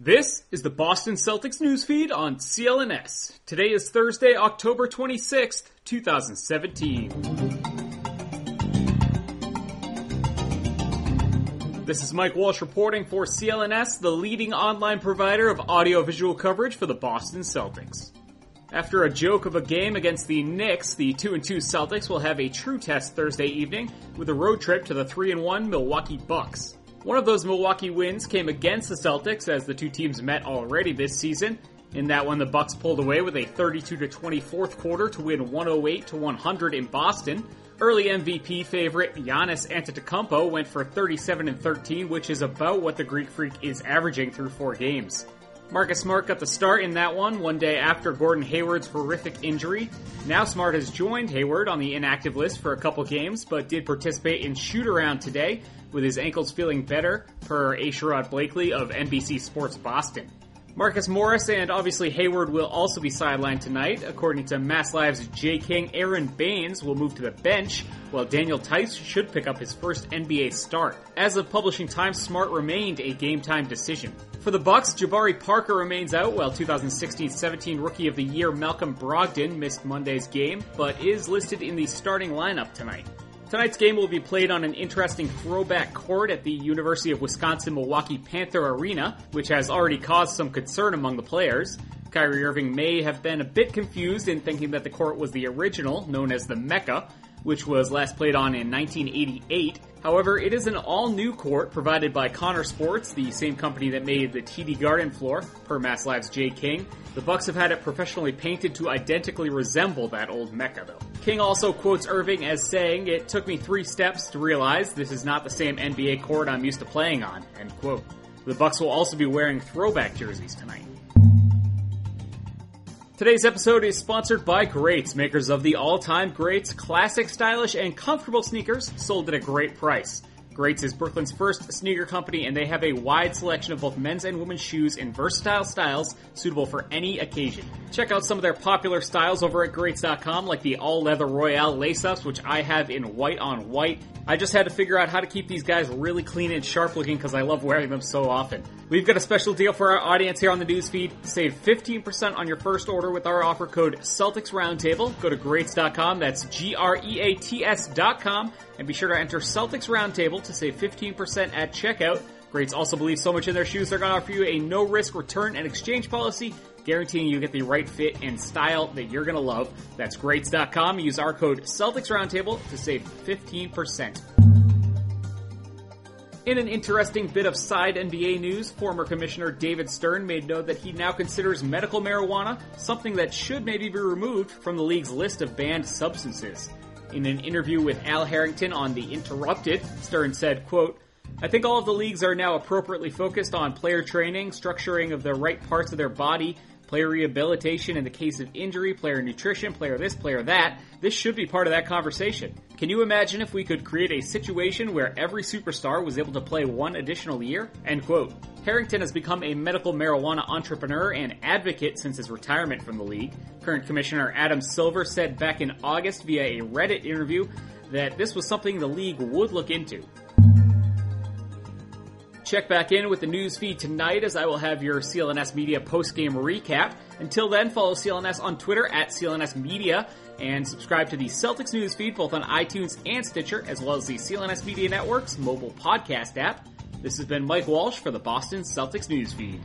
This is the Boston Celtics newsfeed on CLNS. Today is Thursday, October 26th, 2017. This is Mike Walsh reporting for CLNS, the leading online provider of audio-visual coverage for the Boston Celtics. After a joke of a game against the Knicks, the 2-2 Celtics will have a true test Thursday evening with a road trip to the 3-1 Milwaukee Bucks. One of those Milwaukee wins came against the Celtics as the two teams met already this season. In that one, the Bucks pulled away with a 32-20 fourth quarter to win 108-100 in Boston. Early MVP favorite Giannis Antetokounmpo went for 37-13, which is about what the Greek Freak is averaging through 4 games. Marcus Smart got the start in that one day after Gordon Hayward's horrific injury. Now Smart has joined Hayward on the inactive list for a couple games, but did participate in shoot-around today, with his ankles feeling better, per A. Sherrod Blakely of NBC Sports Boston. Marcus Morris and obviously Hayward will also be sidelined tonight. According to Mass Live's Jay King, Aaron Baines will move to the bench, while Daniel Theis should pick up his first NBA start. As of publishing time, Smart remained a game-time decision. For the Bucks, Jabari Parker remains out, while 2016-17 Rookie of the Year Malcolm Brogdon missed Monday's game, but is listed in the starting lineup tonight. Tonight's game will be played on an interesting throwback court at the University of Wisconsin-Milwaukee Panther Arena, which has already caused some concern among the players. Kyrie Irving may have been a bit confused in thinking that the court was the original, known as the Mecca, which was last played on in 1988. However, it is an all-new court provided by Connor Sports, the same company that made the TD Garden floor, per Mass Live's Jay King. The Bucks have had it professionally painted to identically resemble that old Mecca, though. King also quotes Irving as saying, "It took me 3 steps to realize this is not the same NBA court I'm used to playing on," end quote. The Bucks will also be wearing throwback jerseys tonight. Today's episode is sponsored by Greats, makers of the all-time greats, classic, stylish, and comfortable sneakers sold at a great price. Greats is Brooklyn's first sneaker company, and they have a wide selection of both men's and women's shoes in versatile styles suitable for any occasion. Check out some of their popular styles over at Greats.com, like the all-leather Royale lace-ups, which I have in white on white. I just had to figure out how to keep these guys really clean and sharp looking because I love wearing them so often. We've got a special deal for our audience here on the newsfeed. Save 15% on your first order with our offer code Celtics Roundtable. Go to Greats.com, that's GREATS.com, and be sure to enter Celtics Roundtable to save 15% at checkout. Greats also believes so much in their shoes they're going to offer you a no-risk return and exchange policy, guaranteeing you get the right fit and style that you're going to love. That's Greats.com. Use our code Celtics Roundtable to save 15%. In an interesting bit of side NBA news, former Commissioner David Stern made known that he now considers medical marijuana something that should maybe be removed from the league's list of banned substances. In an interview with Al Harrington on The Interrupted, Stern said, quote, "I think all of the leagues are now appropriately focused on player training, structuring of the right parts of their body, player rehabilitation in the case of injury, player nutrition, player this, player that. This should be part of that conversation. Can you imagine if we could create a situation where every superstar was able to play 1 additional year?" End quote. Harrington has become a medical marijuana entrepreneur and advocate since his retirement from the league. Current Commissioner Adam Silver said back in August via a Reddit interview that this was something the league would look into. Check back in with the news feed tonight as I will have your CLNS Media post-game recap. Until then, follow CLNS on Twitter at CLNS Media and subscribe to the Celtics news feed both on iTunes and Stitcher, as well as the CLNS Media Network's mobile podcast app. This has been Mike Walsh for the Boston Celtics news feed.